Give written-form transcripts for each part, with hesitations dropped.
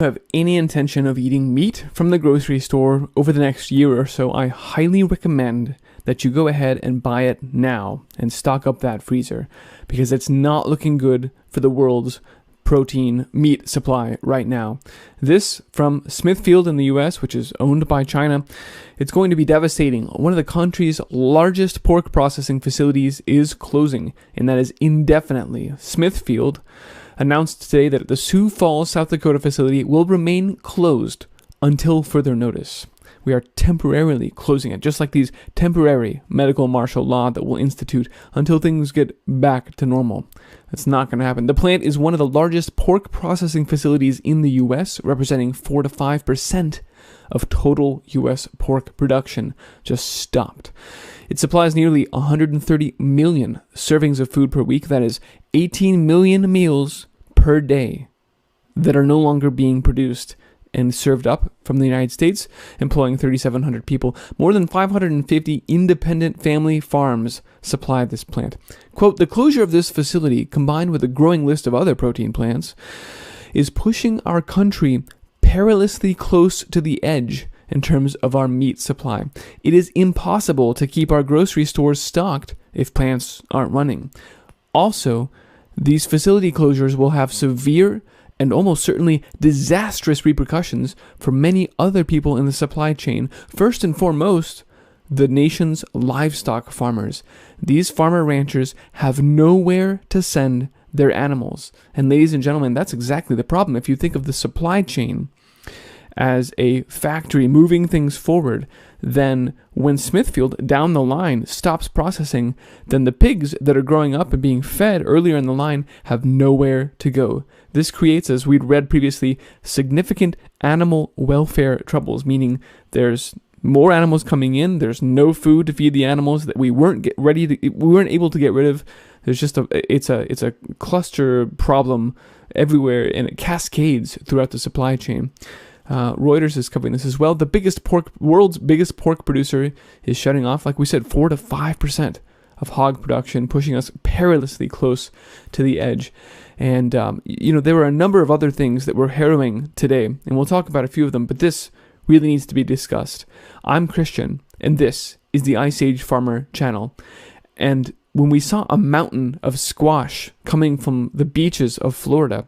have any intention of eating meat from the grocery store over the next year or so, I highly recommend that you go ahead and buy it now and stock up that freezer, because it's not looking good for the world's protein meat supply right now. This from Smithfield in the US, which is owned by China. It's going to be devastating. One of the country's largest pork processing facilities is closing, and that is indefinitely. Smithfield announced today that the Sioux Falls, South Dakota facility will remain closed until further notice. We are temporarily closing it, just like these temporary medical martial law that we'll institute until things get back to normal. That's not going to happen. The plant is one of the largest pork processing facilities in the U.S., representing 4 to 5% of total U.S. pork production. Just stopped. It supplies nearly 130 million servings of food per week. That is 18 million meals per day that are no longer being produced and served up from the United States, employing 3,700 people. More than 550 independent family farms supply this plant. Quote, the closure of this facility, combined with a growing list of other protein plants, is pushing our country perilously close to the edge in terms of our meat supply. It is impossible to keep our grocery stores stocked if plants aren't running. Also, these facility closures will have severe and almost certainly disastrous repercussions for many other people in the supply chain. First and foremost, the nation's livestock farmers. These farmer ranchers have nowhere to send their animals. And ladies and gentlemen, that's exactly the problem. If you think of the supply chain as a factory moving things forward, then when Smithfield down the line stops processing, then the pigs that are growing up and being fed earlier in the line have nowhere to go. This creates, as we'd read previously, significant animal welfare troubles, meaning there's more animals coming in, there's no food to feed the animals that we weren't able to get rid of. There's just it's a cluster problem everywhere, and it cascades throughout the supply chain. Reuters is covering this as well. The world's biggest pork producer is shutting off, like we said, 4 to 5% of hog production, pushing us perilously close to the edge. And, there were a number of other things that were harrowing today, and we'll talk about a few of them, but this really needs to be discussed. I'm Christian, and this is the Ice Age Farmer channel. And when we saw a mountain of squash coming from the beaches of Florida,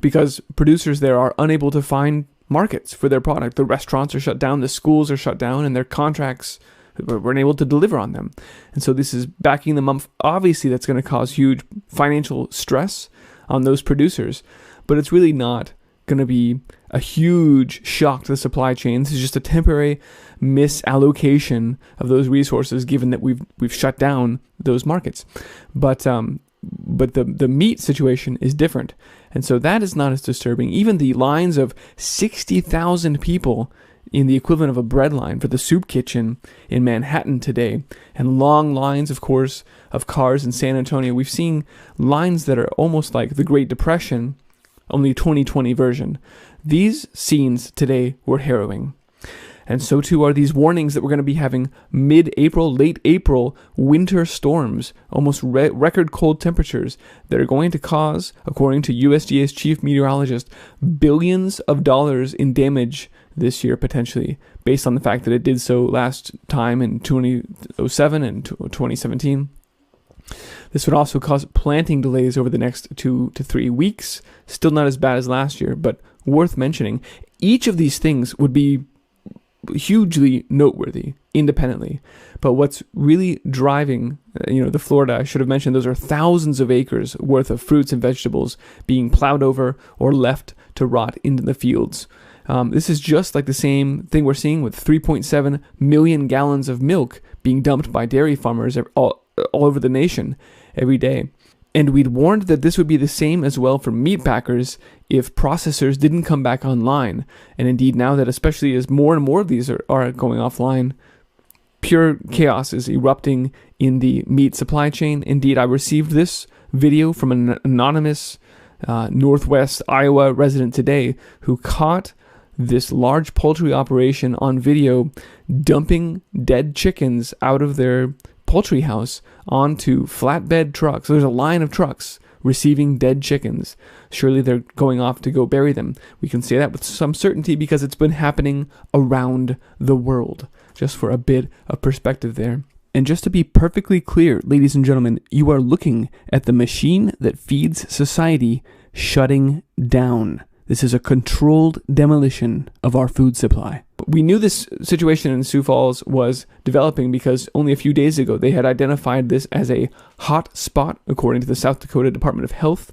because producers there are unable to find markets for their product. The restaurants are shut down, the schools are shut down, and their contracts weren't able to deliver on them. And so this is backing them up. Obviously, that's going to cause huge financial stress on those producers, but it's really not going to be a huge shock to the supply chain. This is just a temporary misallocation of those resources, given that we've shut down those markets. But the meat situation is different. And so that is not as disturbing. Even the lines of 60,000 people in the equivalent of a bread line for the soup kitchen in Manhattan today, and long lines, of course, of cars in San Antonio. We've seen lines that are almost like the Great Depression, only 2020 version. These scenes today were harrowing. And so too are these warnings that we're going to be having mid-April, late April winter storms, almost record cold temperatures that are going to cause, according to USDA's chief meteorologist, billions of dollars in damage this year potentially, based on the fact that it did so last time in 2007 and 2017. This would also cause planting delays over the next 2 to 3 weeks. Still not as bad as last year, but worth mentioning. Each of these things would be hugely noteworthy independently. But what's really driving, the Florida, I should have mentioned, those are thousands of acres worth of fruits and vegetables being plowed over or left to rot into the fields. This is just like the same thing we're seeing with 3.7 million gallons of milk being dumped by dairy farmers all over the nation every day. And we'd warned that this would be the same as well for meat packers if processors didn't come back online. And indeed, now that especially as more and more of these are going offline, pure chaos is erupting in the meat supply chain. Indeed, I received this video from an anonymous Northwest Iowa resident today who caught this large poultry operation on video dumping dead chickens out of their poultry house onto flatbed trucks. So there's a line of trucks receiving dead chickens. Surely they're going off to go bury them. We can say that with some certainty because it's been happening around the world. Just for a bit of perspective there. And just to be perfectly clear, ladies and gentlemen, you are looking at the machine that feeds society shutting down. This is a controlled demolition of our food supply. We knew this situation in Sioux Falls was developing because only a few days ago they had identified this as a hot spot, according to the South Dakota Department of Health.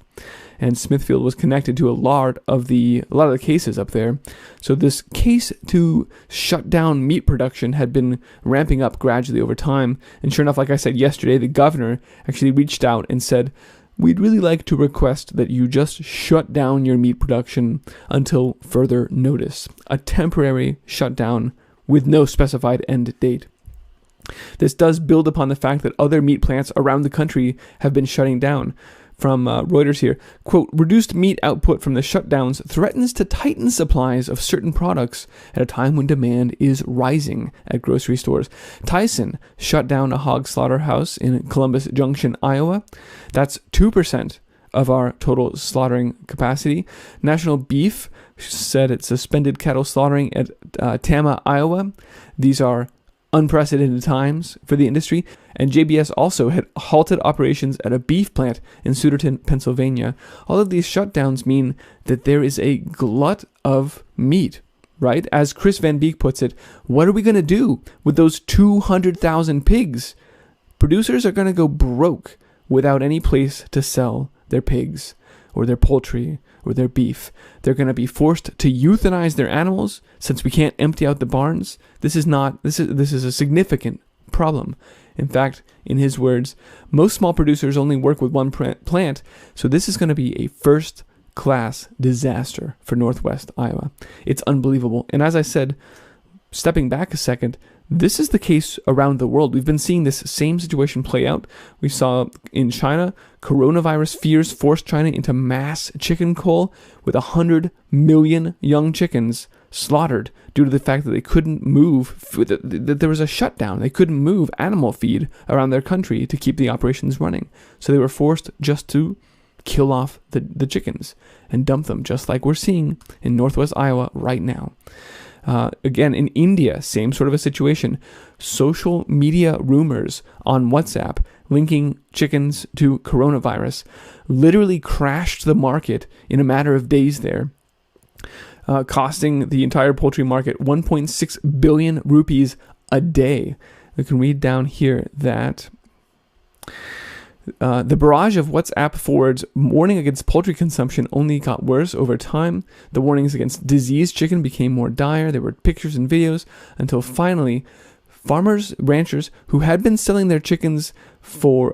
And Smithfield was connected to a lot of the cases up there. So this case to shut down meat production had been ramping up gradually over time. And sure enough, like I said yesterday, the governor actually reached out and said, we'd really like to request that you just shut down your meat production until further notice. A temporary shutdown with no specified end date. This does build upon the fact that other meat plants around the country have been shutting down. From Reuters here, quote, reduced meat output from the shutdowns threatens to tighten supplies of certain products at a time when demand is rising at grocery stores. Tyson shut down a hog slaughterhouse in Columbus Junction, Iowa. That's 2% of our total slaughtering capacity. National Beef said it suspended cattle slaughtering at Tama, Iowa. These are unprecedented times for the industry. And JBS also had halted operations at a beef plant in Suderton, Pennsylvania. All of these shutdowns mean that there is a glut of meat, right? As Chris Van Beek puts it, what are we going to do with those 200,000 pigs? Producers are going to go broke without any place to sell their pigs or their poultry or their beef. They're going to be forced to euthanize their animals since we can't empty out the barns. This is a significant problem. In fact, in his words, most small producers only work with one plant, so this is going to be a first-class disaster for Northwest Iowa. It's unbelievable. And as I said, stepping back a second, this is the case around the world. We've been seeing this same situation play out. We saw in China, coronavirus fears forced China into mass chicken cull with 100 million young chickens slaughtered due to the fact that they couldn't move, that there was a shutdown. They couldn't move animal feed around their country to keep the operations running. So they were forced just to kill off the chickens and dump them, just like we're seeing in Northwest Iowa right now. Again, in India, same sort of a situation. Social media rumors on WhatsApp linking chickens to coronavirus literally crashed the market in a matter of days there, costing the entire poultry market 1.6 billion rupees a day. We can read down here that the barrage of WhatsApp forwards warning against poultry consumption only got worse over time. The warnings against diseased chicken became more dire. There were pictures and videos until finally farmers, ranchers who had been selling their chickens for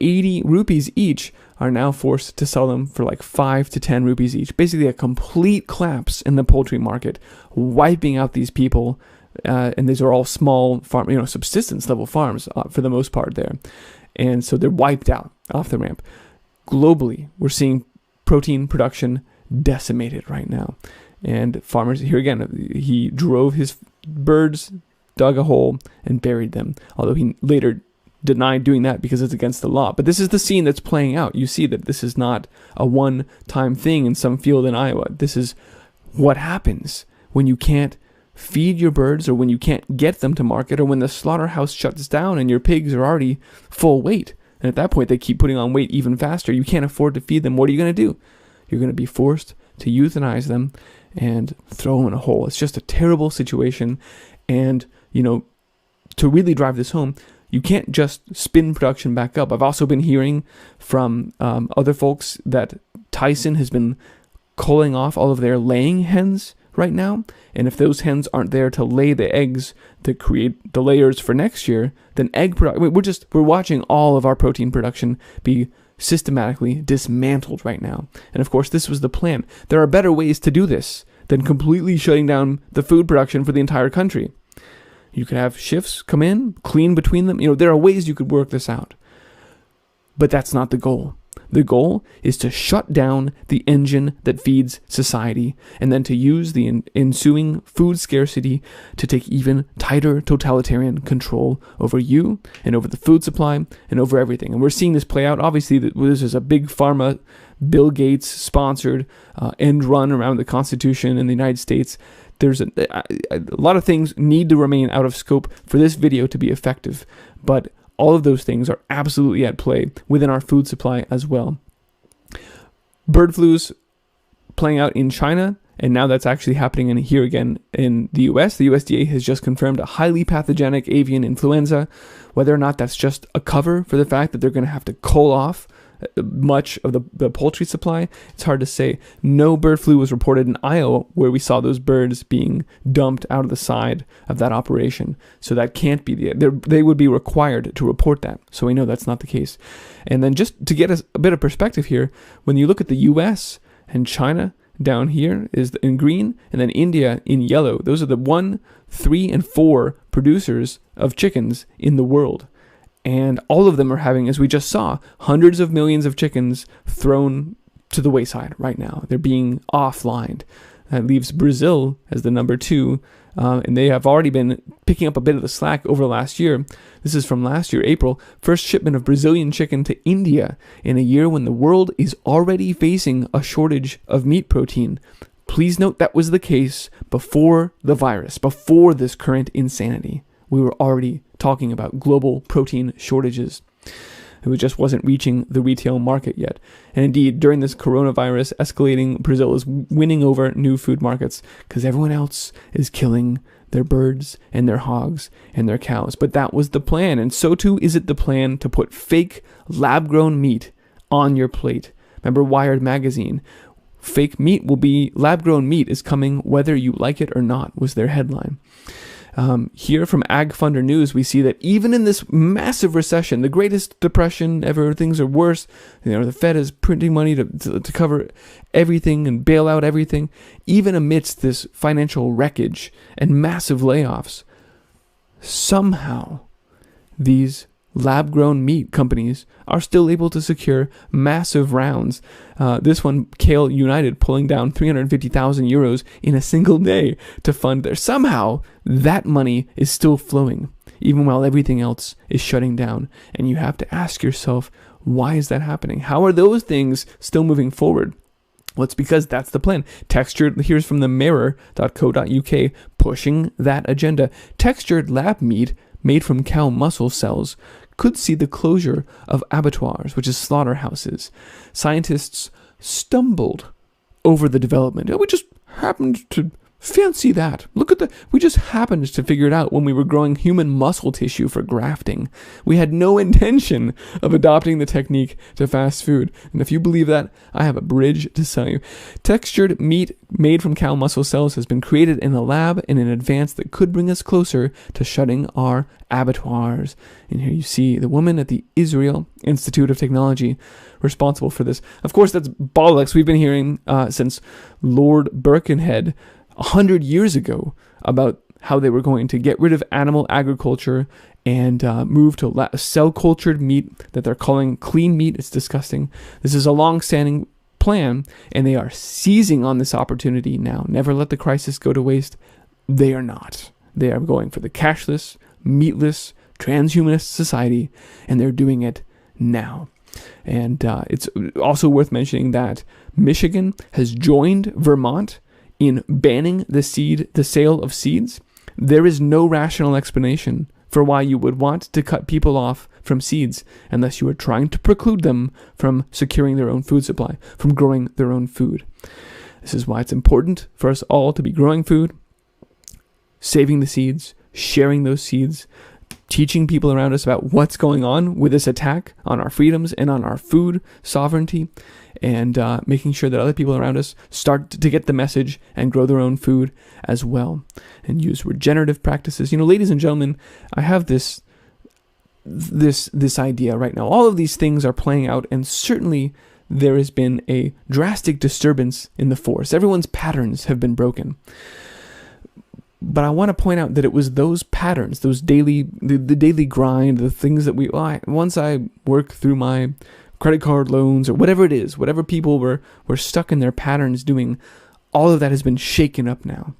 80 rupees each are now forced to sell them for like 5 to 10 rupees each. Basically a complete collapse in the poultry market, wiping out these people. And these are all small farm, subsistence level farms for the most part there. And so they're wiped out off the ramp. Globally, we're seeing protein production decimated right now. And farmers, here again, he drove his birds, dug a hole, and buried them. Although he later denied doing that because it's against the law. But this is the scene that's playing out. You see that this is not a one-time thing in some field in Iowa. This is what happens when you can't feed your birds, or when you can't get them to market, or when the slaughterhouse shuts down and your pigs are already full weight. And at that point, they keep putting on weight even faster. You can't afford to feed them. What are you going to do? You're going to be forced to euthanize them and throw them in a hole. It's just a terrible situation. And, to really drive this home, you can't just spin production back up. I've also been hearing from other folks that Tyson has been culling off all of their laying hens right now, and if those hens aren't there to lay the eggs to create the layers for next year, then we're watching all of our protein production be systematically dismantled right now. And of course, this was the plan. There are better ways to do this than completely shutting down the food production for the entire country. You could have shifts come in, clean between them. There are ways you could work this out. But that's not the goal. The goal is to shut down the engine that feeds society, and then to use the ensuing food scarcity to take even tighter totalitarian control over you and over the food supply and over everything. And we're seeing this play out. Obviously, this is a big pharma, Bill Gates sponsored end run around the Constitution in the United States. There's a lot of things need to remain out of scope for this video to be effective, but all of those things are absolutely at play within our food supply as well. Bird flu's playing out in China, and now that's actually happening here again in the US. The USDA has just confirmed a highly pathogenic avian influenza. Whether or not that's just a cover for the fact that they're going to have to cull off much of the poultry supply, it's hard to say. No bird flu was reported in Iowa, where we saw those birds being dumped out of the side of that operation. So that can't be they would be required to report that. So we know that's not the case. And then just to get us a bit of perspective here, when you look at the US and China down here is in green, and then India in yellow, those are the 1, 3, and 4 producers of chickens in the world. And all of them are having, as we just saw, hundreds of millions of chickens thrown to the wayside right now. They're being offlined. That leaves Brazil as the number 2, and they have already been picking up a bit of the slack over last year. This is from last year, April. First shipment of Brazilian chicken to India in a year when the world is already facing a shortage of meat protein. Please note that was the case before the virus, before this current insanity. We were already talking about global protein shortages. It just wasn't reaching the retail market yet. And indeed, during this coronavirus escalating, Brazil is winning over new food markets because everyone else is killing their birds and their hogs and their cows. But that was the plan, and so too is it the plan to put fake lab-grown meat on your plate. Remember Wired magazine? Fake meat will be, lab-grown meat is coming whether you like it or not, was their headline. Here from Ag Funder News, we see that even in this massive recession, the greatest depression ever, things are worse. The Fed is printing money to cover everything and bail out everything. Even amidst this financial wreckage and massive layoffs, somehow these lab-grown meat companies are still able to secure massive rounds. This one, Kale United, pulling down 350,000 euros in a single day to fund their. Somehow, that money is still flowing, even while everything else is shutting down. And you have to ask yourself, why is that happening? How are those things still moving forward? Well, it's because that's the plan. Textured, here's from the mirror.co.uk, pushing that agenda. Textured lab meat made from cow muscle cells could see the closure of abattoirs, which is slaughterhouses. Scientists stumbled over the development. We just happened to fancy that. We just happened to figure it out when we were growing human muscle tissue for grafting. We had no intention of adopting the technique to fast food. And if you believe that, I have a bridge to sell you. Textured meat made from cow muscle cells has been created in a lab in an advance that could bring us closer to shutting our abattoirs. And here you see the woman at the Israel Institute of Technology responsible for this. Of course, that's bollocks. We've been hearing since Lord Birkenhead 100 years ago about how they were going to get rid of animal agriculture and move to cell-cultured meat that they're calling clean meat. It's disgusting. This is a long-standing plan, and they are seizing on this opportunity now. Never let the crisis go to waste. They are not. They are going for the cashless, meatless, transhumanist society, and they're doing it now. And it's also worth mentioning that Michigan has joined Vermont in banning the sale of seeds. There is no rational explanation for why you would want to cut people off from seeds unless you are trying to preclude them from securing their own food supply, from growing their own food. This is why it's important for us all to be growing food, saving the seeds, sharing those seeds, teaching people around us about what's going on with this attack on our freedoms and on our food sovereignty, and making sure that other people around us start to get the message and grow their own food as well, and use regenerative practices. Ladies and gentlemen, I have this idea right now. All of these things are playing out, and certainly there has been a drastic disturbance in the force. Everyone's patterns have been broken. But I want to point out that it was those patterns, the daily grind, the things that once I work through my credit card loans, or whatever it is, whatever people were stuck in their patterns doing, all of that has been shaken up now.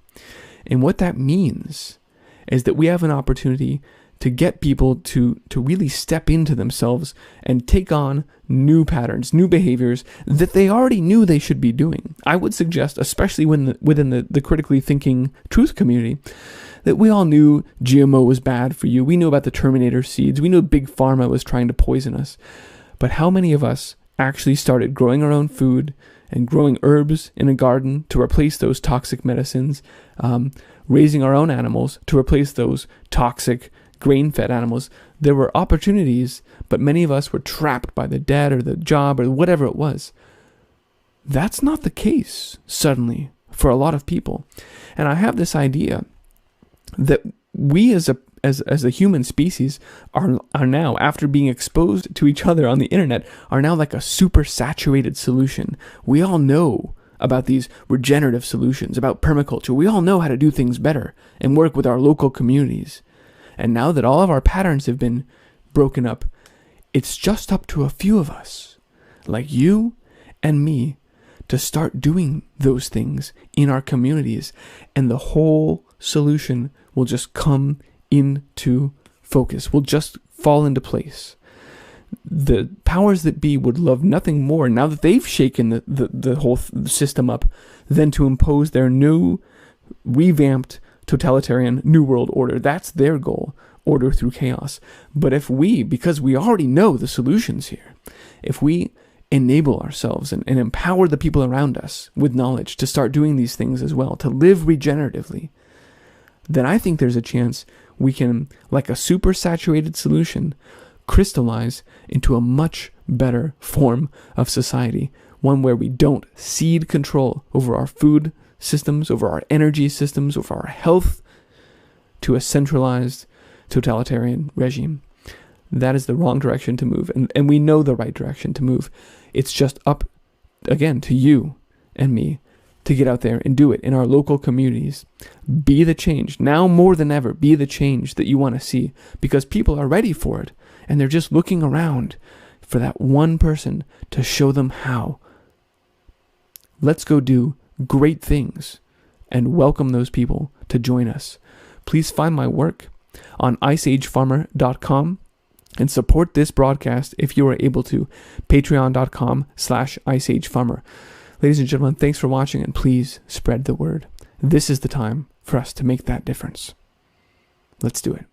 And what that means is that we have an opportunity to get people to really step into themselves and take on new patterns, new behaviors that they already knew they should be doing. I would suggest, especially within the critically thinking truth community, that we all knew GMO was bad for you. We knew about the Terminator seeds. We knew Big Pharma was trying to poison us. But how many of us actually started growing our own food and growing herbs in a garden to replace those toxic medicines, raising our own animals to replace those toxic grain-fed animals? There were opportunities, but many of us were trapped by the debt or the job or whatever it was. That's not the case, suddenly, for a lot of people. And I have this idea that we as a human species are now, after being exposed to each other on the internet, are now like a super saturated solution. We all know about these regenerative solutions, about permaculture. We all know how to do things better and work with our local communities. And now that all of our patterns have been broken up, it's just up to a few of us, like you and me, to start doing those things in our communities, and the whole solution will just come into focus, will just fall into place. The powers that be would love nothing more, now that they've shaken the whole system up, than to impose their new, revamped, totalitarian New World Order. That's their goal, order through chaos. But if we, because we already know the solutions here, if we enable ourselves and empower the people around us with knowledge to start doing these things as well, to live regeneratively, then I think there's a chance we can, like a super saturated solution, crystallize into a much better form of society, one where we don't cede control over our food systems, over our energy systems, over our health, to a centralized totalitarian regime. That is the wrong direction to move, and we know the right direction to move. It's just up, again, to you and me to get out there and do it in our local communities. Be the change. Now more than ever, be the change that you want to see, because people are ready for it, and they're just looking around for that one person to show them how. Let's go do great things and welcome those people to join us. Please find my work on iceagefarmer.com and support this broadcast if you are able to. Patreon.com/iceagefarmer. Ladies and gentlemen, thanks for watching, and please spread the word. This is the time for us to make that difference. Let's do it.